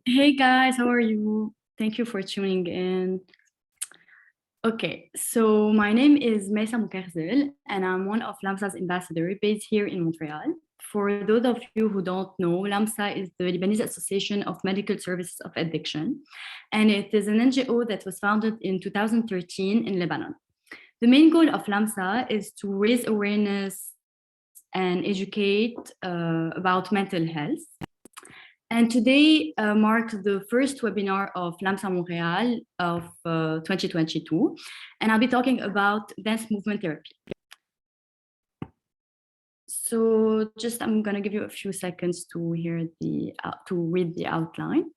Hey guys, how are you? Thank you for tuning in. Okay, so my name is Mayssa Moukarzel, and I'm one of LAMSA's ambassadors based here in Montreal. For those of you who don't know, LAMSA is the Lebanese Association of Medical Services of Addiction, and it is an NGO that was founded in 2013 in Lebanon. The main goal of LAMSA is to raise awareness and educate about mental health. And today marks the first webinar of LAMSA Montreal of 2022. And I'll be talking about dance movement therapy. So just, I'm gonna give you a few seconds to hear to read the outline.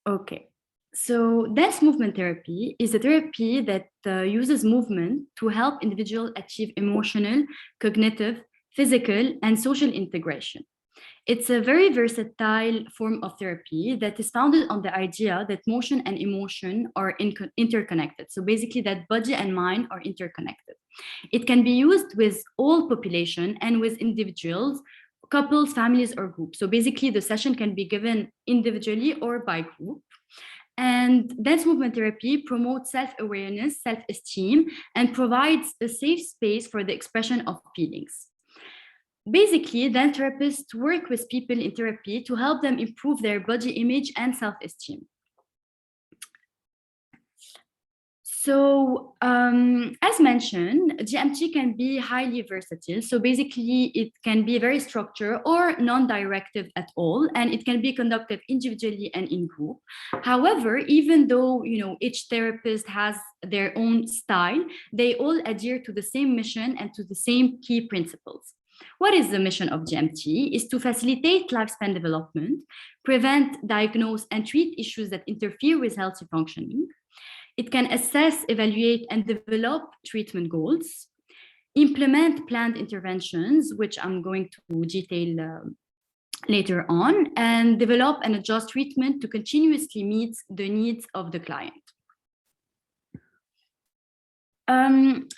Okay. So dance movement therapy is a therapy that uses movement to help individuals achieve emotional, cognitive, physical, and social integration. It's a very versatile form of therapy that is founded on the idea that motion and emotion are interconnected. So basically that body and mind are interconnected. It can be used with all population and with individuals, couples, families, or groups. So basically the session can be given individually or by group. And dance movement therapy promotes self-awareness, self-esteem, and provides a safe space for the expression of feelings. Basically, dance therapists work with people in therapy to help them improve their body image and self-esteem. So, as mentioned, GMT can be highly versatile. So basically, it can be very structured or non-directive at all, and it can be conducted individually and in group. However, even though each therapist has their own style, they all adhere to the same mission and to the same key principles. What is the mission of GMT? Is to facilitate lifespan development, prevent, diagnose, and treat issues that interfere with healthy functioning. It can assess, evaluate, and develop treatment goals, implement planned interventions, which I'm going to detail later on, and develop and adjust treatment to continuously meet the needs of the client.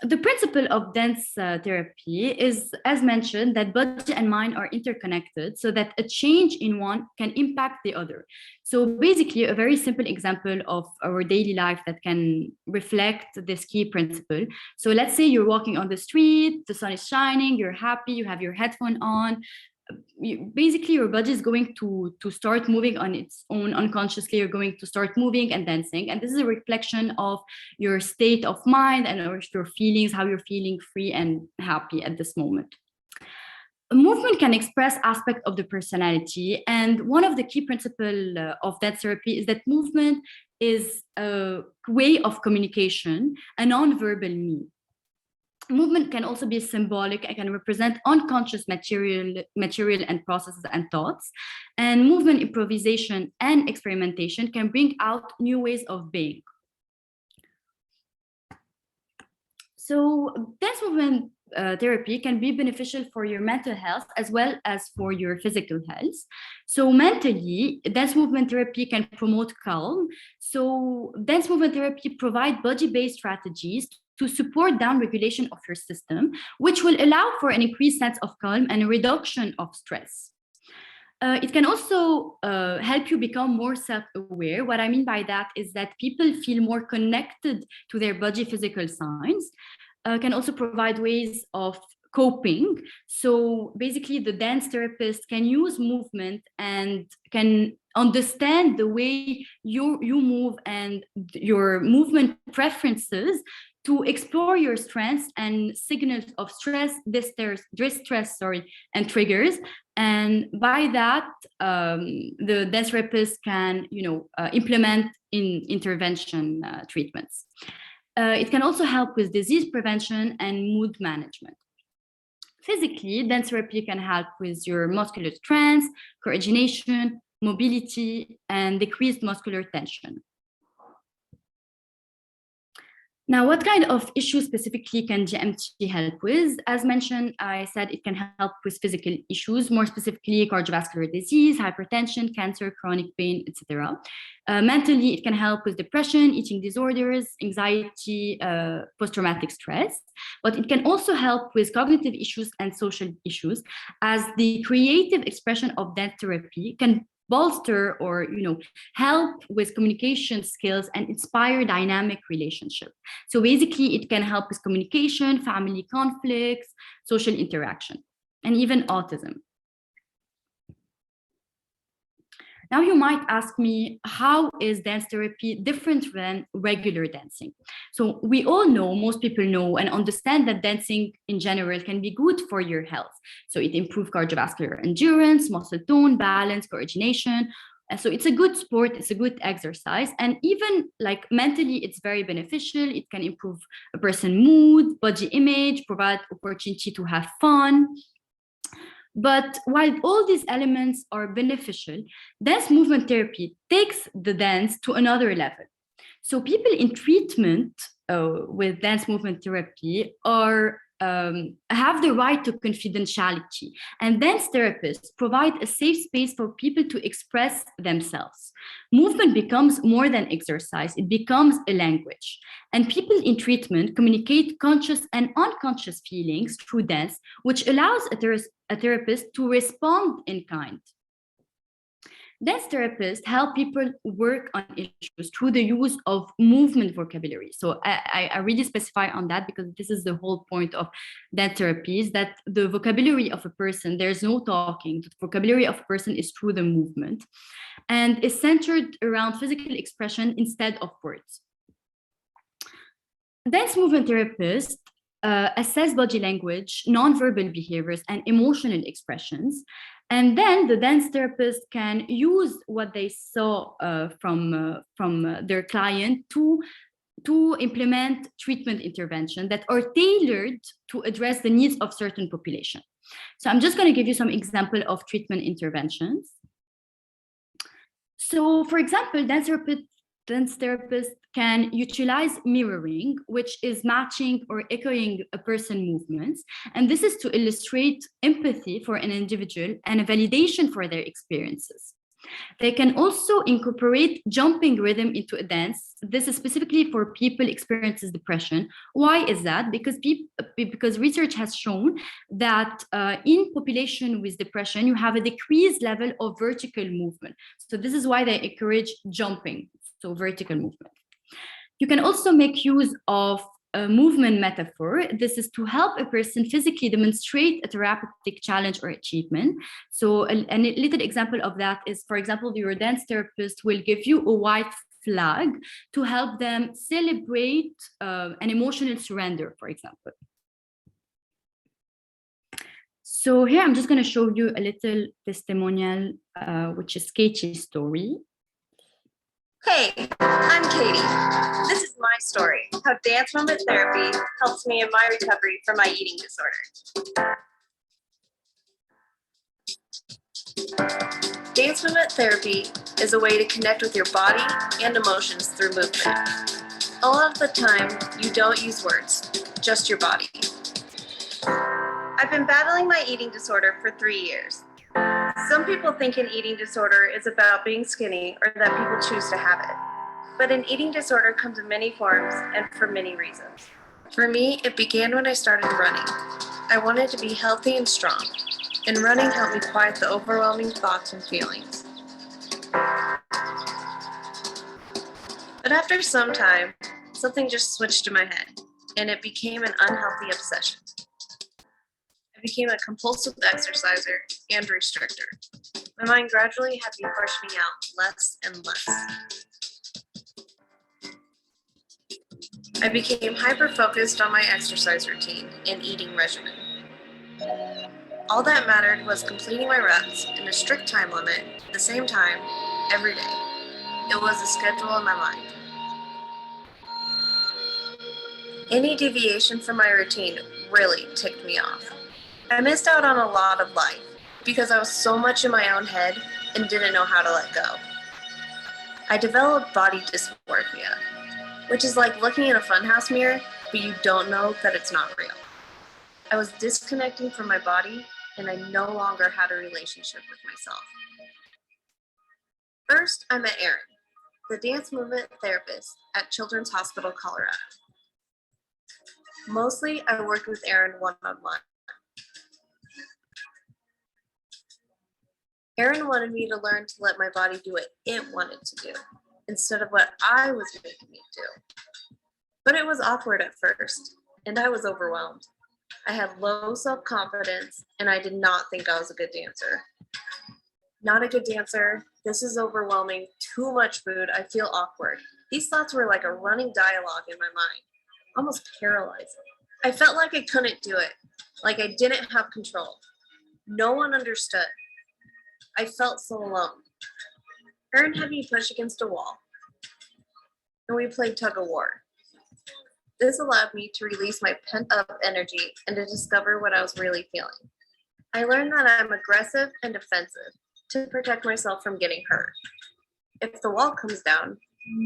The principle of dance therapy is, as mentioned, that body and mind are interconnected so that a change in one can impact the other. So basically, a very simple example of our daily life that can reflect this key principle. So let's say you're walking on the street, the sun is shining, you're happy, you have your headphone on. Basically your body is going to start moving on its own unconsciously. You're going to start moving and dancing, and this is a reflection of your state of mind and your feelings, how you're feeling free and happy at this moment. A movement can express aspects of the personality, and one of the key principles of dance therapy is that movement is a way of communication, a non-verbal means. Movement can also be symbolic and can represent unconscious material and processes and thoughts. And movement improvisation and experimentation can bring out new ways of being. So dance movement therapy can be beneficial for your mental health as well as for your physical health. So mentally, dance movement therapy can promote calm. So dance movement therapy provides body-based strategies to support down regulation of your system, which will allow for an increased sense of calm and a reduction of stress. It can also help you become more self-aware. What I mean by that is that people feel more connected to their body physical signs. Can also provide ways of coping. So basically the dance therapist can use movement and can understand the way you move and your movement preferences to explore your strengths and signals of stress, distress, and triggers. And by that, the dance therapist can, implement intervention treatments. It can also help with disease prevention and mood management. Physically, dance therapy can help with your muscular strength, coordination, mobility, and decreased muscular tension. Now, what kind of issues specifically can GMT help with? As mentioned, I said it can help with physical issues, more specifically cardiovascular disease, hypertension, cancer, chronic pain, etc. Mentally, it can help with depression, eating disorders, anxiety, post-traumatic stress. But it can also help with cognitive issues and social issues, as the creative expression of dance therapy can bolster or help with communication skills and inspire dynamic relationship. So basically it can help with communication, family conflicts, social interaction, and even autism. Now you might ask me, how is dance therapy different than regular dancing? So we all know, most people know and understand that dancing in general can be good for your health. So it improves cardiovascular endurance, muscle tone, balance, coordination. So it's a good sport, it's a good exercise. And even like mentally, it's very beneficial. It can improve a person's mood, body image, provide opportunity to have fun. But while all these elements are beneficial, dance movement therapy takes the dance to another level. So people in treatment with dance movement therapy have the right to confidentiality, and dance therapists provide a safe space for people to express themselves. Movement becomes more than exercise, it becomes a language. And people in treatment communicate conscious and unconscious feelings through dance, which allows a therapist to respond in kind. Dance therapists help people work on issues through the use of movement vocabulary. So I really specify on that because this is the whole point of dance therapy, is that the vocabulary of a person, there's no talking. The vocabulary of a person is through the movement and is centered around physical expression instead of words. Dance movement therapists assess body language, nonverbal behaviors, and emotional expressions. And then the dance therapist can use what they saw from their client to implement treatment interventions that are tailored to address the needs of certain population. So I'm just going to give you some example of treatment interventions. So for example, dance therapists can utilize mirroring, which is matching or echoing a person's movements. And this is to illustrate empathy for an individual and a validation for their experiences. They can also incorporate jumping rhythm into a dance. This is specifically for people experiences depression. Why is that? Because research has shown that in population with depression, you have a decreased level of vertical movement. So this is why they encourage jumping, so vertical movement. You can also make use of a movement metaphor. This is to help a person physically demonstrate a therapeutic challenge or achievement. So a little example of that is, for example, your dance therapist will give you a white flag to help them celebrate an emotional surrender, for example. So here I'm just going to show you a little testimonial, which is Katie's story. Hey, I'm Katie. This is my story, how dance movement therapy helps me in my recovery from my eating disorder. Dance movement therapy is a way to connect with your body and emotions through movement. A lot of the time, you don't use words, just your body. I've been battling my eating disorder for 3 years. Some people think an eating disorder is about being skinny or that people choose to have it. But an eating disorder comes in many forms and for many reasons. For me, it began when I started running. I wanted to be healthy and strong, and running helped me quiet the overwhelming thoughts and feelings. But after some time, something just switched in my head, and it became an unhealthy obsession. I became a compulsive exerciser and restrictor. My mind gradually had me portioning out less and less. I became hyper-focused on my exercise routine and eating regimen. All that mattered was completing my reps in a strict time limit at the same time every day. It was a schedule in my mind. Any deviation from my routine really ticked me off. I missed out on a lot of life because I was so much in my own head and didn't know how to let go. I developed body dysmorphia. which is like looking in a funhouse mirror, but you don't know that it's not real. I was disconnecting from my body, and I no longer had a relationship with myself. First, I met Erin, the dance movement therapist at Children's Hospital, Colorado. Mostly, I worked with Erin one-on-one. Erin wanted me to learn to let my body do what it wanted to do, instead of what I was making it do. But it was awkward at first, and I was overwhelmed. I had low self-confidence, and I did not think I was a good dancer. Not a good dancer, this is overwhelming, too much food, I feel awkward. These thoughts were like a running dialogue in my mind, almost paralyzing. I felt like I couldn't do it, like I didn't have control. No one understood. I felt so alone. Erin had me push against a wall, and we played tug of war. This allowed me to release my pent-up energy and to discover what I was really feeling. I learned that I'm aggressive and defensive to protect myself from getting hurt. If the wall comes down,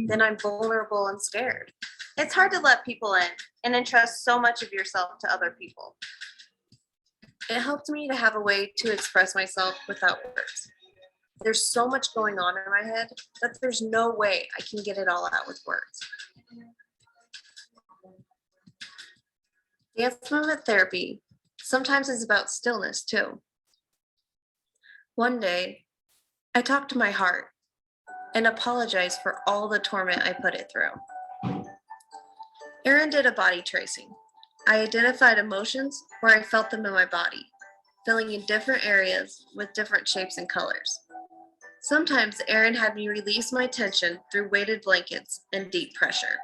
then I'm vulnerable and scared. It's hard to let people in and entrust so much of yourself to other people. It helped me to have a way to express myself without words. There's so much going on in my head that there's no way I can get it all out with words. Dance movement therapy sometimes is about stillness too. One day, I talked to my heart and apologized for all the torment I put it through. Erin did a body tracing. I identified emotions where I felt them in my body, filling in different areas with different shapes and colors. Sometimes Erin had me release my tension through weighted blankets and deep pressure.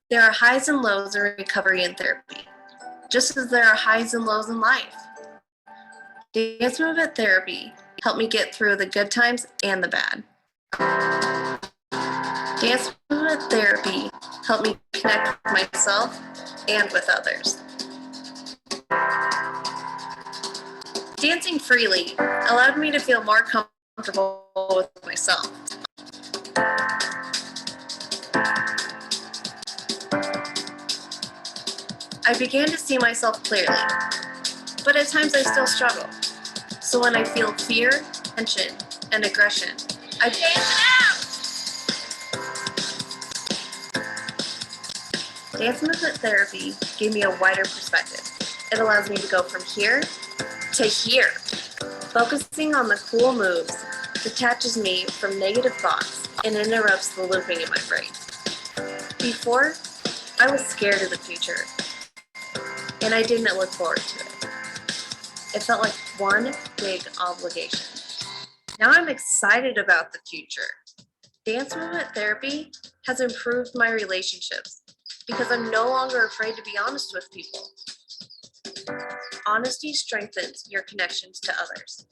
There are highs and lows in recovery and therapy, just as there are highs and lows in life. Dance movement therapy helped me get through the good times and the bad. Dance movement therapy helped me connect with myself and with others. Dancing freely allowed me to feel more comfortable with myself. I began to see myself clearly, but at times I still struggle. So when I feel fear, tension, and aggression, I dance it out! Dance movement therapy gave me a wider perspective. It allows me to go from here to here. Focusing on the cool moves detaches me from negative thoughts and interrupts the looping in my brain. Before, I was scared of the future, and I didn't look forward to it. It felt like one big obligation. Now I'm excited about the future. Dance movement therapy has improved my relationships because I'm no longer afraid to be honest with people. Honesty strengthens your connections to others.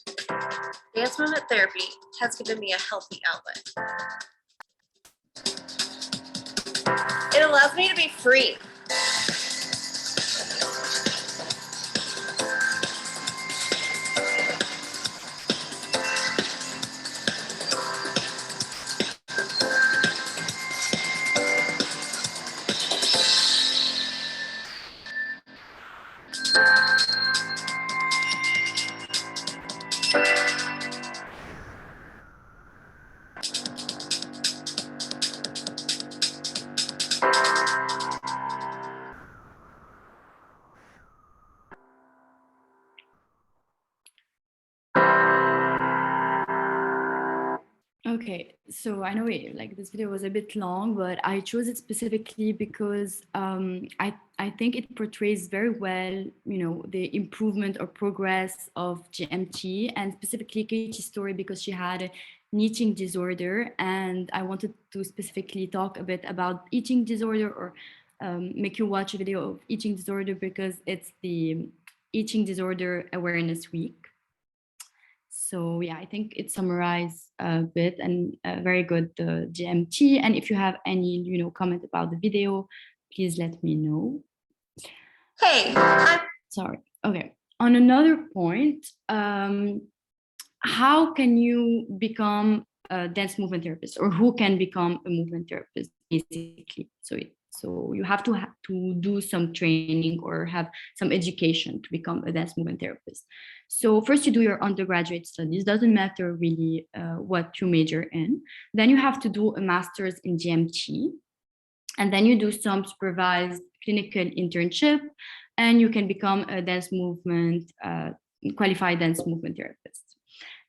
Dance movement therapy has given me a healthy outlet. It allows me to be free. Okay, so I know like this video was a bit long, but I chose it specifically because I think it portrays very well, the improvement or progress of GMT, and specifically Katie's story, because she had an eating disorder, and I wanted to specifically talk a bit about eating disorder, or make you watch a video of eating disorder, because it's the Eating Disorder Awareness Week. So yeah, I think it summarized a bit, and very good, the GMT. And if you have any, comment about the video, please let me know. Hey, sorry. Okay. On another point, how can you become a dance movement therapist, or who can become a movement therapist, basically? So you have to do some training or have some education to become a dance movement therapist. So first you do your undergraduate studies, doesn't matter really what you major in. Then you have to do a master's in GMT, and then you do some supervised clinical internship, and you can become a dance movement, qualified dance movement therapist.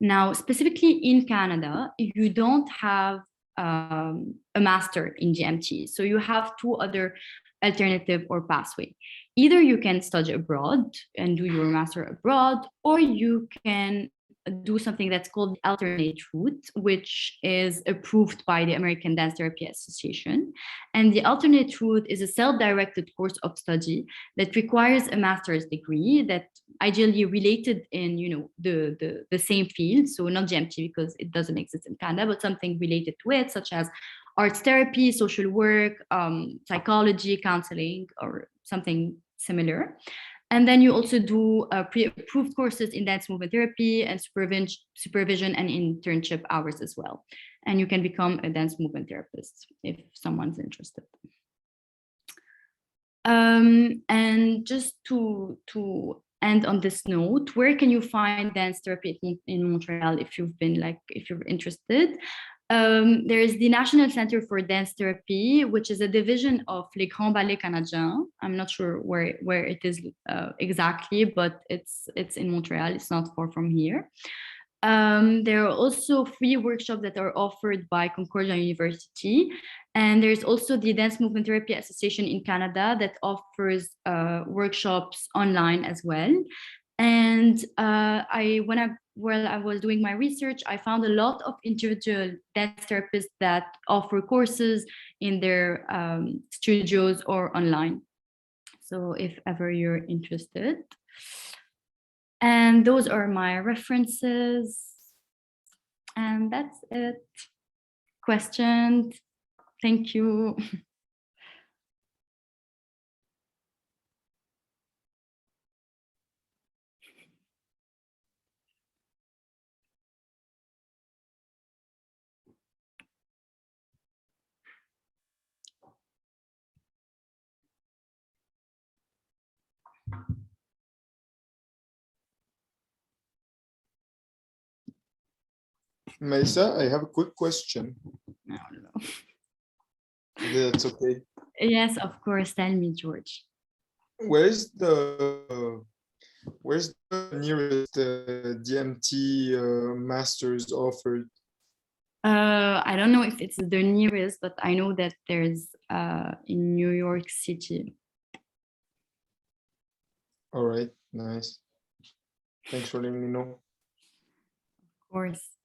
Now, specifically in Canada, you don't have a master in GMT. So you have two other alternative or pathway. Either you can study abroad and do your master abroad, or you can do something that's called the alternate route, which is approved by the American Dance Therapy Association. And the alternate route is a self-directed course of study that requires a master's degree that ideally related in, the same field. So not GMT because it doesn't exist in Canada, but something related to it, such as arts therapy, social work, psychology, counseling, or something similar. And then you also do pre-approved courses in dance movement therapy and supervision and internship hours as well. And you can become a dance movement therapist if someone's interested. And just to end on this note, where can you find dance therapy in Montreal if you're interested? There is the National Center for Dance Therapy, which is a division of Les Grands Ballets Canadiens. I'm not sure where it is exactly, but it's in Montreal. It's not far from here. There are also free workshops that are offered by Concordia University. And there's also the Dance Movement Therapy Association in Canada that offers workshops online as well. And while I was doing my research, I found a lot of individual dance therapists that offer courses in their studios or online. So if ever you're interested. And those are my references. And that's it. Questions? Thank you. Mayssa, I have a quick question. I don't know. That's okay. Yes, of course. Tell me, George. Where's the nearest DMT masters offered? I don't know if it's the nearest, but I know that there's in New York City. All right, nice. Thanks for letting me know. Of course.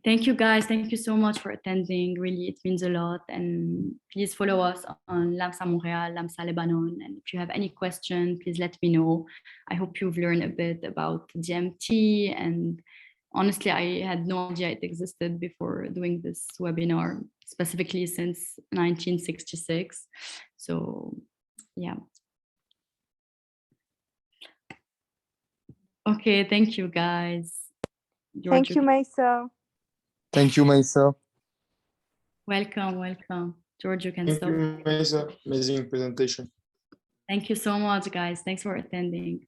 Thank you, guys. Thank you so much for attending. Really, it means a lot. And please follow us on LAMSA Montreal, LAMSA Lebanon. And if you have any question, please let me know. I hope you've learned a bit about GMT. And honestly, I had no idea it existed before doing this webinar, specifically since 1966. So, yeah. Okay, thank you, guys. Thank you, Mayssa. Thank you, Mayssa. Welcome. George, you can Thank stop. you, Mayssa. Amazing presentation. Thank you so much, guys. Thanks for attending.